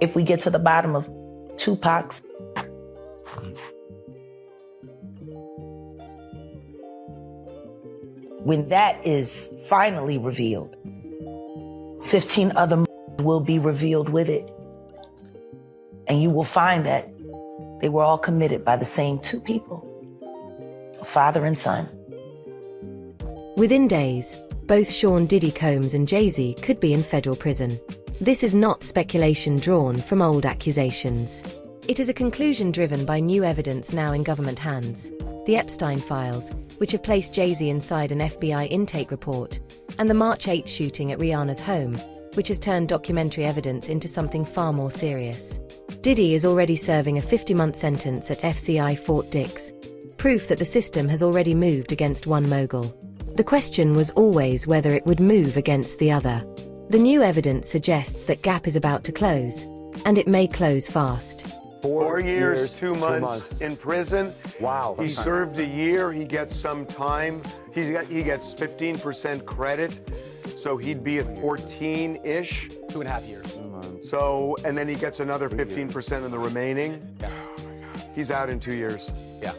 if we get to the bottom of Tupac's when that is finally revealed, 15 other will be revealed with it. And you will find that they were all committed by the same two people, a father and son. Within days, both Sean Diddy Combs and Jay-Z could be in federal prison. This is not speculation drawn from old accusations. It is a conclusion driven by new evidence now in government hands. The Epstein files, which have placed Jay-Z inside an FBI intake report, and the March 8 shooting at Rihanna's home, which has turned documentary evidence into something far more serious. Diddy is already serving a 50-month sentence at FCI Fort Dix, proof that the system has already moved against one mogul. The question was always whether it would move against the other. The new evidence suggests that gap is about to close, and it may close fast. 4 years, 2 months in prison. Wow. He served a year. He gets some time. He gets 15% credit, so he'd be at 14-ish. 2.5 years. So, and then he gets another 15% in the remaining. Yeah. He's out in 2 years. Yeah.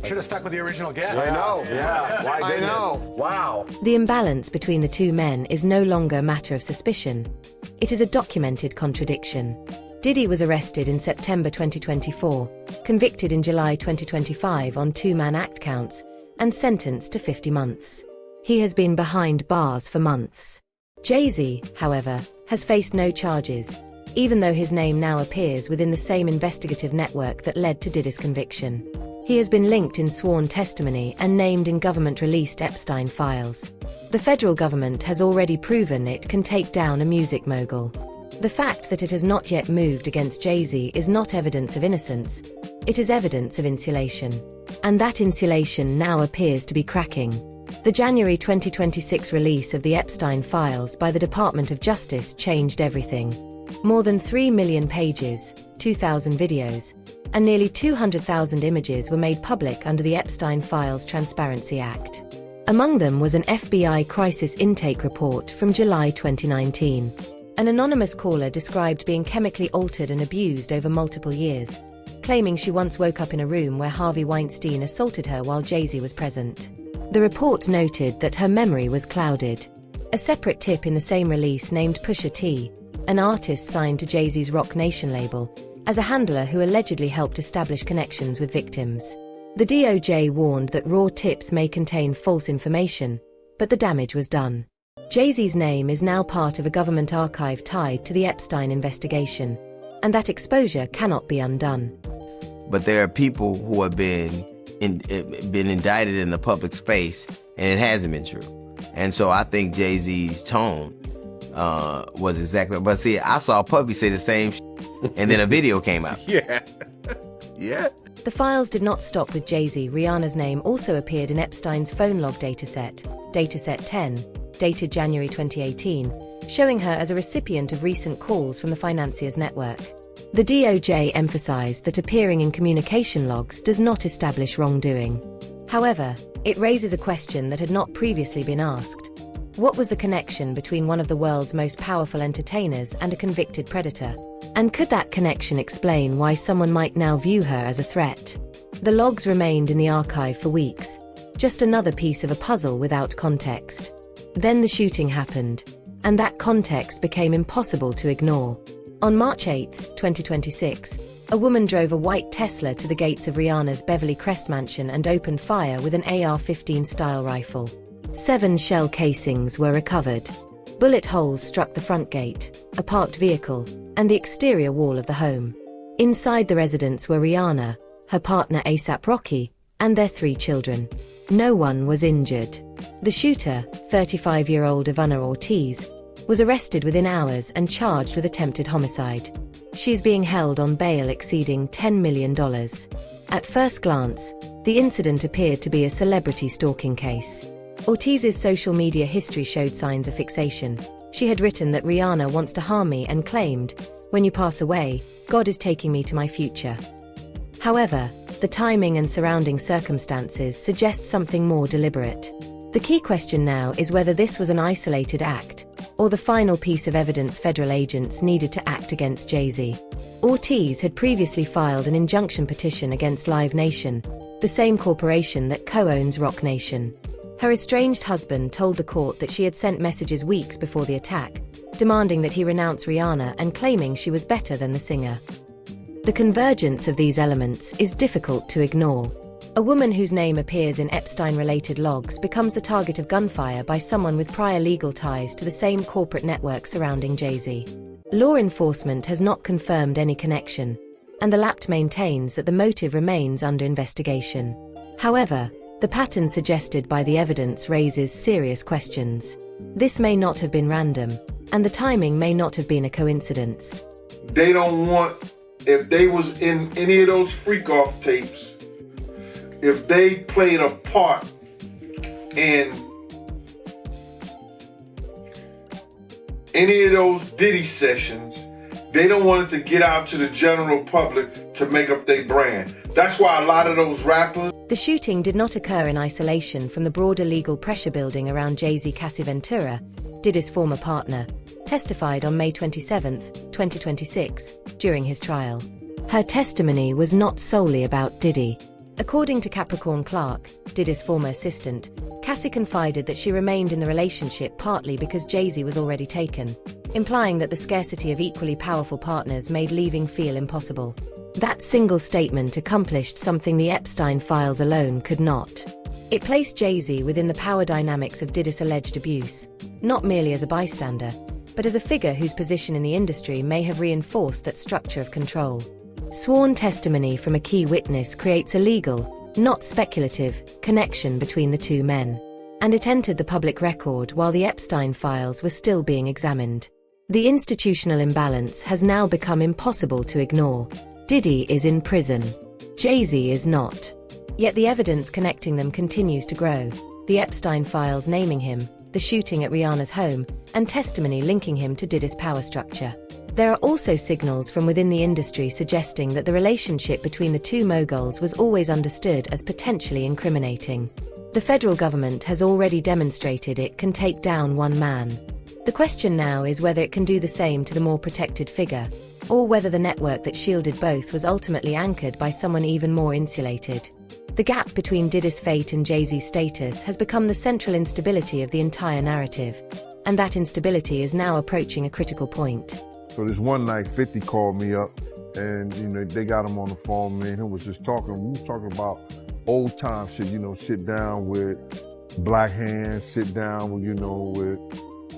Should have stuck with the original guess. I know. Yeah. Why I know. Wow. The imbalance between the two men is no longer a matter of suspicion. It is a documented contradiction. Diddy was arrested in September 2024, convicted in July 2025 on 2 Mann Act counts, and sentenced to 50 months. He has been behind bars for months. Jay-Z, however, has faced no charges, even though his name now appears within the same investigative network that led to Diddy's conviction. He has been linked in sworn testimony and named in government-released Epstein files. The federal government has already proven it can take down a music mogul. The fact that it has not yet moved against Jay-Z is not evidence of innocence, it is evidence of insulation. And that insulation now appears to be cracking. The January 2026 release of the Epstein files by the Department of Justice changed everything. More than 3 million pages, 2,000 videos, and nearly 200,000 images were made public under the Epstein Files Transparency Act. Among them was an FBI crisis intake report from July 2019. An anonymous caller described being chemically altered and abused over multiple years, claiming she once woke up in a room where Harvey Weinstein assaulted her while Jay-Z was present. The report noted that her memory was clouded. A separate tip in the same release named Pusha T, an artist signed to Jay-Z's Rock Nation label, as a handler who allegedly helped establish connections with victims. The DOJ warned that raw tips may contain false information, but the damage was done. Jay-Z's name is now part of a government archive tied to the Epstein investigation, and that exposure cannot be undone. But there are people who have been indicted in the public space, and it hasn't been true. And so I think Jay-Z's tone was exactly. But see, I saw Puffy say the same and then a video came out. Yeah. Yeah. The files did not stop with Jay-Z. Rihanna's name also appeared in Epstein's phone log dataset, dataset 10, dated January 2018, showing her as a recipient of recent calls from the financier's network. The DOJ emphasized that appearing in communication logs does not establish wrongdoing. However, it raises a question that had not previously been asked. What was the connection between one of the world's most powerful entertainers and a convicted predator? And could that connection explain why someone might now view her as a threat? The logs remained in the archive for weeks, just another piece of a puzzle without context. Then the shooting happened, and that context became impossible to ignore. On March 8, 2026, a woman drove a white Tesla to the gates of Rihanna's Beverly Crest mansion and opened fire with an AR-15 style rifle. 7 shell casings were recovered. Bullet holes struck the front gate, a parked vehicle, and the exterior wall of the home. Inside the residence were Rihanna, her partner A$AP Rocky, and their 3 children. No one was injured. The shooter, 35-year-old Ivana Ortiz, was arrested within hours and charged with attempted homicide. She is being held on bail exceeding $10 million. At first glance, the incident appeared to be a celebrity stalking case. Ortiz's social media history showed signs of fixation. She had written that Rihanna wants to harm me and claimed, "When you pass away, God is taking me to my future." However, the timing and surrounding circumstances suggest something more deliberate. The key question now is whether this was an isolated act, or the final piece of evidence federal agents needed to act against Jay-Z. Ortiz had previously filed an injunction petition against Live Nation, the same corporation that co-owns Roc Nation. Her estranged husband told the court that she had sent messages weeks before the attack, demanding that he renounce Rihanna and claiming she was better than the singer. The convergence of these elements is difficult to ignore. A woman whose name appears in Epstein-related logs becomes the target of gunfire by someone with prior legal ties to the same corporate network surrounding Jay-Z. Law enforcement has not confirmed any connection, and the LAPD maintains that the motive remains under investigation. However, the pattern suggested by the evidence raises serious questions. This may not have been random, and the timing may not have been a coincidence. They don't want, if they was in any of those freak-off tapes, if they played a part in any of those Diddy sessions, they don't want it to get out to the general public to make up their brand. That's why a lot of those rappers... The shooting did not occur in isolation from the broader legal pressure building around Jay-Z. Cassie Ventura, Diddy's former partner, testified on May 27, 2026, during his trial. Her testimony was not solely about Diddy. According to Capricorn Clark, Diddy's former assistant, Cassie confided that she remained in the relationship partly because Jay-Z was already taken, implying that the scarcity of equally powerful partners made leaving feel impossible. That single statement accomplished something the Epstein files alone could not. It placed Jay-Z within the power dynamics of Diddy's alleged abuse, not merely as a bystander, but as a figure whose position in the industry may have reinforced that structure of control. Sworn testimony from a key witness creates a legal, not speculative, connection between the two men, and it entered the public record while the Epstein files were still being examined. The institutional imbalance has now become impossible to ignore. Diddy is in prison. Jay-Z is not. Yet the evidence connecting them continues to grow. The Epstein files naming him, the shooting at Rihanna's home, and testimony linking him to Diddy's power structure. There are also signals from within the industry suggesting that the relationship between the two moguls was always understood as potentially incriminating. The federal government has already demonstrated it can take down one man. The question now is whether it can do the same to the more protected figure, or whether the network that shielded both was ultimately anchored by someone even more insulated. The gap between Diddy's fate and Jay-Z's status has become the central instability of the entire narrative, and that instability is now approaching a critical point. So this one night, 50 called me up, and they got him on the phone, man. He was just talking. We was talking about old time shit. Sit down with Black Hands, sit down with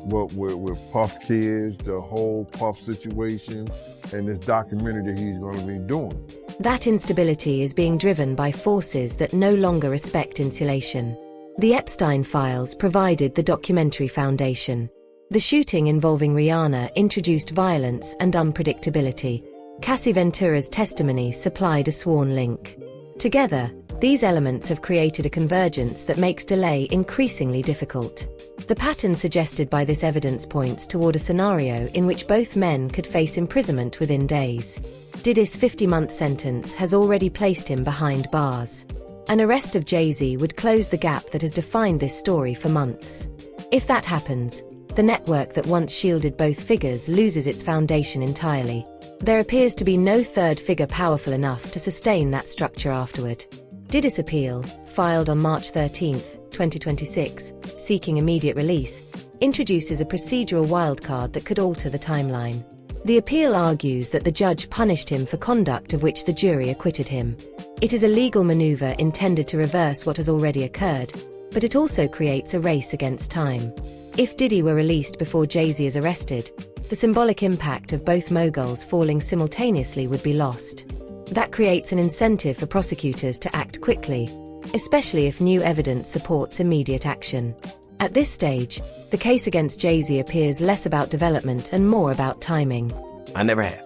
with Puff Kids, the whole Puff situation, and this documentary that he's going to be doing. That instability is being driven by forces that no longer respect insulation. The Epstein files provided the documentary foundation. The shooting involving Rihanna introduced violence and unpredictability. Cassie Ventura's testimony supplied a sworn link. Together, these elements have created a convergence that makes delay increasingly difficult. The pattern suggested by this evidence points toward a scenario in which both men could face imprisonment within days. Diddy's 50-month sentence has already placed him behind bars. An arrest of Jay-Z would close the gap that has defined this story for months. If that happens, the network that once shielded both figures loses its foundation entirely. There appears to be no third figure powerful enough to sustain that structure afterward. Diddy's appeal, filed on March 13, 2026, seeking immediate release, introduces a procedural wildcard that could alter the timeline. The appeal argues that the judge punished him for conduct of which the jury acquitted him. It is a legal maneuver intended to reverse what has already occurred, but it also creates a race against time. If Diddy were released before Jay-Z is arrested, the symbolic impact of both moguls falling simultaneously would be lost. That creates an incentive for prosecutors to act quickly, especially if new evidence supports immediate action. At this stage, the case against Jay-Z appears less about development and more about timing. I never have.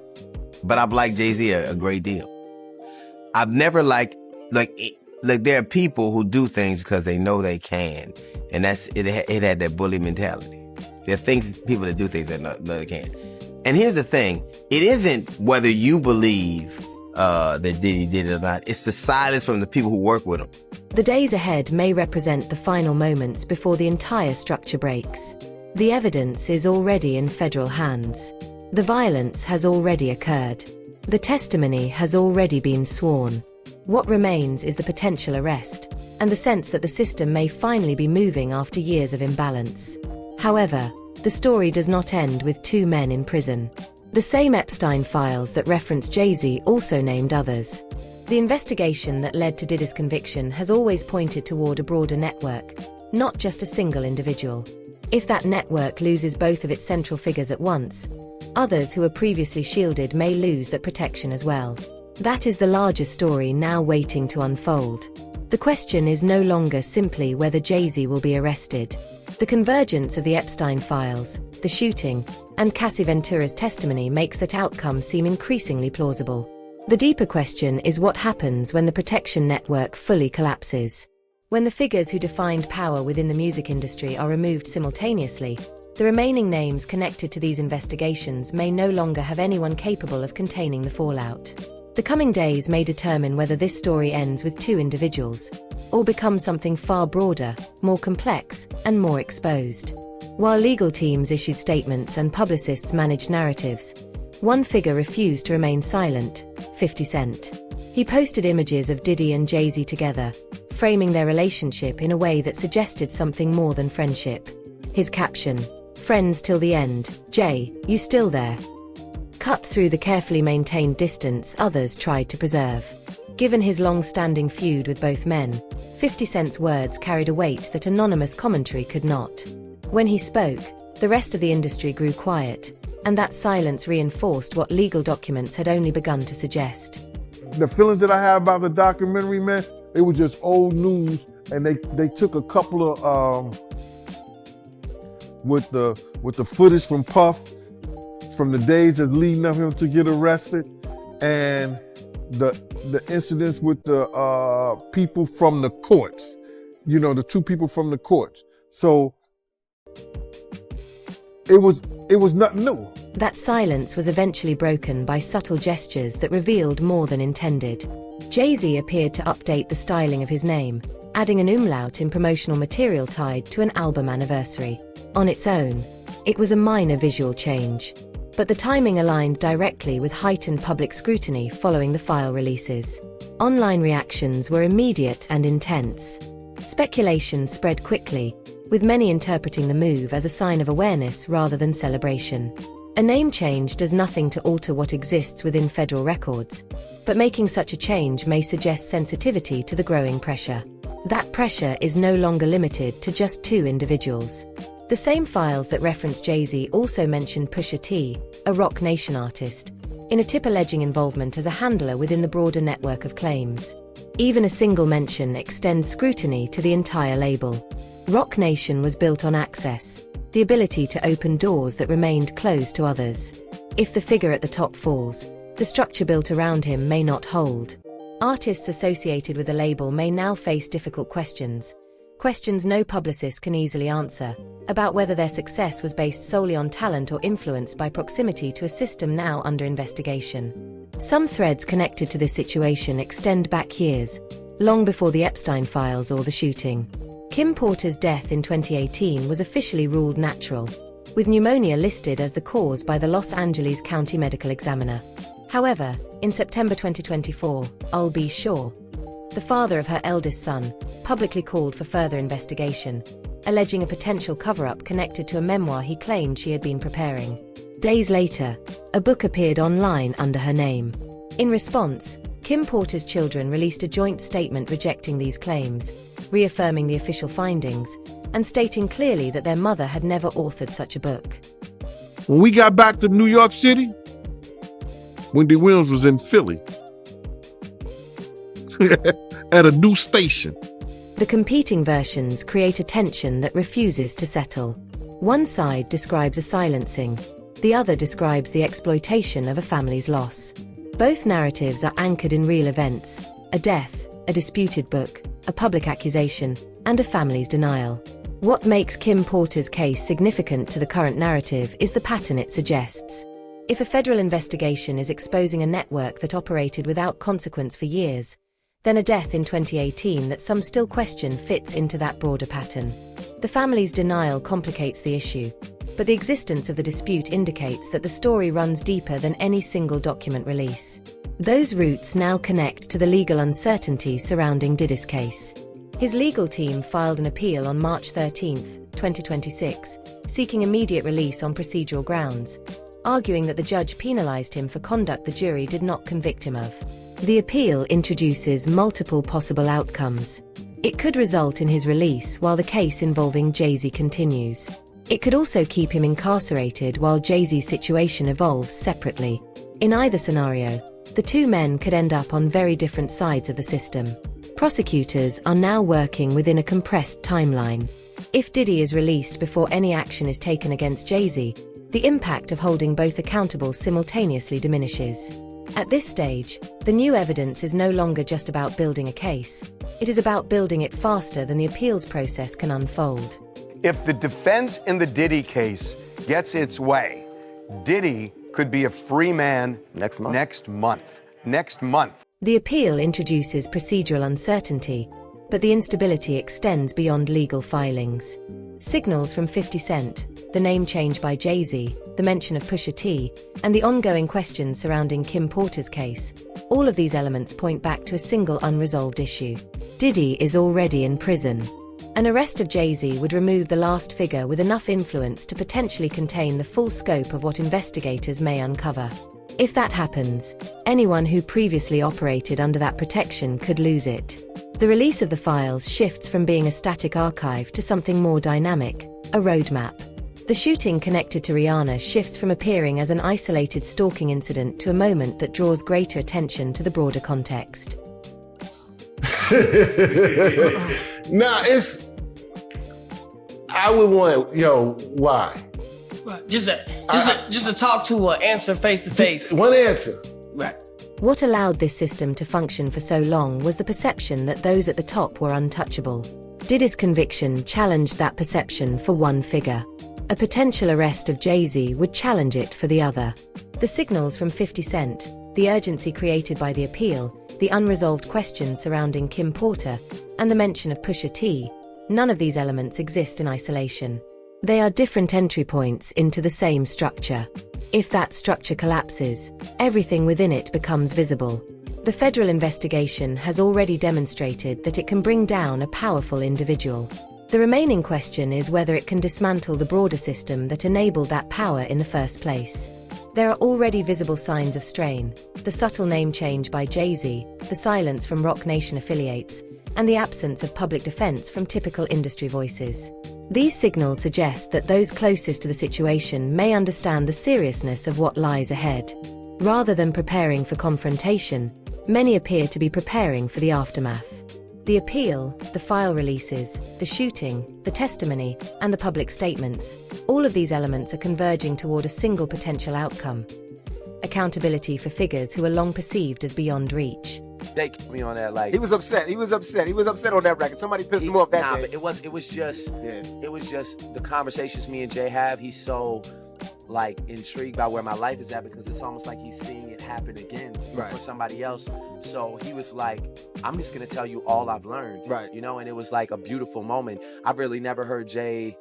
But I've liked Jay-Z a great deal. I've never liked there are people who do things because they know they can. And that's it had that bully mentality. There are people that do things that know they can. And here's the thing. It isn't whether you believe that Diddy did it or not. It's the silence from the people who work with him. The days ahead may represent the final moments before the entire structure breaks. The evidence is already in federal hands. The violence has already occurred. The testimony has already been sworn. What remains is the potential arrest, and the sense that the system may finally be moving after years of imbalance. However, the story does not end with 2 men in prison. The same Epstein files that reference Jay-Z also named others. The investigation that led to Diddy's conviction has always pointed toward a broader network, not just a single individual. If that network loses both of its central figures at once, others who were previously shielded may lose that protection as well. That is the larger story now waiting to unfold. The question is no longer simply whether Jay-Z will be arrested. The convergence of the Epstein files, the shooting, and Cassie Ventura's testimony makes that outcome seem increasingly plausible. The deeper question is what happens when the protection network fully collapses. When the figures who defined power within the music industry are removed simultaneously, the remaining names connected to these investigations may no longer have anyone capable of containing the fallout. The coming days may determine whether this story ends with 2 individuals, or becomes something far broader, more complex, and more exposed. While legal teams issued statements and publicists managed narratives, one figure refused to remain silent: 50 Cent. He posted images of Diddy and Jay-Z together, framing their relationship in a way that suggested something more than friendship. His caption, "Friends till the end, Jay, you still there?" cut through the carefully maintained distance others tried to preserve. Given his long-standing feud with both men, 50 Cent's words carried a weight that anonymous commentary could not. When he spoke, the rest of the industry grew quiet, and that silence reinforced what legal documents had only begun to suggest. The feelings that I have about the documentary, man, it was just old news, and they took a couple of with the footage from Puff from the days that's leading up him to get arrested, and the incidents with the people from the courts, the 2 people from the courts. So it was nothing new. That silence was eventually broken by subtle gestures that revealed more than intended. Jay-Z appeared to update the styling of his name, adding an umlaut in promotional material tied to an album anniversary. On its own, it was a minor visual change, but the timing aligned directly with heightened public scrutiny following the file releases. Online reactions were immediate and intense. Speculation spread quickly, with many interpreting the move as a sign of awareness rather than celebration. A name change does nothing to alter what exists within federal records, but making such a change may suggest sensitivity to the growing pressure. That pressure is no longer limited to just 2 individuals. The same files that reference Jay-Z also mention Pusha T, a Rock Nation artist, in a tip alleging involvement as a handler within the broader network of claims. Even a single mention extends scrutiny to the entire label. Rock Nation was built on access, the ability to open doors that remained closed to others. If the figure at the top falls, the structure built around him may not hold. Artists associated with the label may now face difficult questions no publicist can easily answer, about whether their success was based solely on talent or influenced by proximity to a system now under investigation. Some threads connected to this situation extend back years, long before the Epstein files or the shooting. Kim Porter's death in 2018 was officially ruled natural, with pneumonia listed as the cause by the Los Angeles County Medical Examiner. However, in September 2024, Albie Shaw, the father of her eldest son, publicly called for further investigation, alleging a potential cover-up connected to a memoir he claimed she had been preparing. Days later, a book appeared online under her name. In response, Kim Porter's children released a joint statement rejecting these claims, reaffirming the official findings, and stating clearly that their mother had never authored such a book. When we got back to New York City, Wendy Williams was in Philly at a new station. The competing versions create a tension that refuses to settle. One side describes a silencing, the other describes the exploitation of a family's loss. Both narratives are anchored in real events: a death, a disputed book, a public accusation, and a family's denial. What makes Kim Porter's case significant to the current narrative is the pattern it suggests. If a federal investigation is exposing a network that operated without consequence for years, then a death in 2018 that some still question fits into that broader pattern. The family's denial complicates the issue, but the existence of the dispute indicates that the story runs deeper than any single document release. Those roots now connect to the legal uncertainty surrounding Diddy's case. His legal team filed an appeal on March 13, 2026, seeking immediate release on procedural grounds, arguing that the judge penalized him for conduct the jury did not convict him of. The appeal introduces multiple possible outcomes. It could result in his release while the case involving Jay-Z continues. It could also keep him incarcerated while Jay-Z's situation evolves separately. In either scenario, the two men could end up on very different sides of the system. Prosecutors are now working within a compressed timeline. If Diddy is released before any action is taken against Jay-Z, the impact of holding both accountable simultaneously diminishes. At this stage, the new evidence is no longer just about building a case. It is about building it faster than the appeals process can unfold. If the defense in the Diddy case gets its way, Diddy could be a free man next month. The appeal introduces procedural uncertainty, but the instability extends beyond legal filings. Signals from 50 Cent, the name change by Jay-Z, the mention of Pusha T, and the ongoing questions surrounding Kim Porter's case, all of these elements point back to a single unresolved issue. Diddy is already in prison. An arrest of Jay-Z would remove the last figure with enough influence to potentially contain the full scope of what investigators may uncover. If that happens, anyone who previously operated under that protection could lose it. The release of the files shifts from being a static archive to something more dynamic, a roadmap. The shooting connected to Rihanna shifts from appearing as an isolated stalking incident to a moment that draws greater attention to the broader context. Nah, I would want, why? Right. Just to talk to or answer face to face. One answer. Right. What allowed this system to function for so long was the perception that those at the top were untouchable. Diddy's conviction challenged that perception for one figure. A potential arrest of Jay-Z would challenge it for the other. The signals from 50 Cent, the urgency created by the appeal, the unresolved questions surrounding Kim Porter, and the mention of Pusha T, none of these elements exist in isolation. They are different entry points into the same structure. If that structure collapses, everything within it becomes visible. The federal investigation has already demonstrated that it can bring down a powerful individual. The remaining question is whether it can dismantle the broader system that enabled that power in the first place. There are already visible signs of strain: the subtle name change by Jay-Z, the silence from Roc Nation affiliates, and the absence of public defense from typical industry voices. These signals suggest that those closest to the situation may understand the seriousness of what lies ahead. Rather than preparing for confrontation, many appear to be preparing for the aftermath. The appeal, the file releases, the shooting, the testimony, and the public statements, all of these elements are converging toward a single potential outcome: accountability for figures who are long perceived as beyond reach. They kicked me on that, like He was upset on that record. Somebody pissed him off that day. But it was just the conversations me and Jay have. He's so intrigued by where my life is at, because it's almost like he's seeing it happen again for somebody else. So he was like, I'm just gonna tell you all I've learned, and it was like a beautiful moment. I've really never heard Jay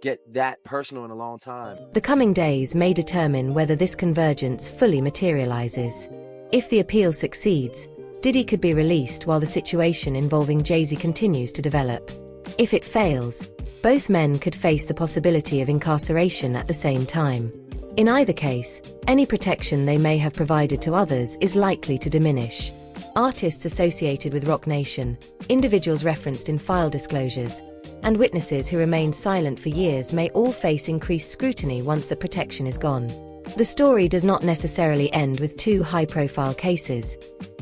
get that personal in a long time. The coming days may determine whether this convergence fully materializes. If the appeal succeeds, Diddy could be released while the situation involving Jay-Z continues to develop. If it fails, both men could face the possibility of incarceration at the same time. In either case, any protection they may have provided to others is likely to diminish. Artists associated with Roc Nation, individuals referenced in file disclosures, and witnesses who remained silent for years may all face increased scrutiny once the protection is gone. The story does not necessarily end with two high-profile cases.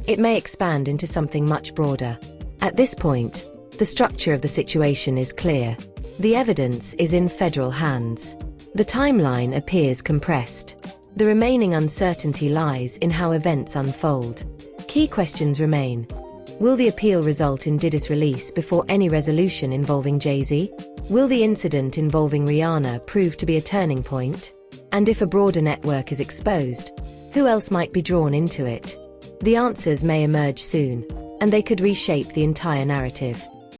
It may expand into something much broader. At this point, the structure of the situation is clear. The evidence is in federal hands. The timeline appears compressed. The remaining uncertainty lies in how events unfold. Key questions remain. Will the appeal result in Diddy's release before any resolution involving Jay-Z? Will the incident involving Rihanna prove to be a turning point? And if a broader network is exposed, who else might be drawn into it? The answers may emerge soon, and they could reshape the entire narrative.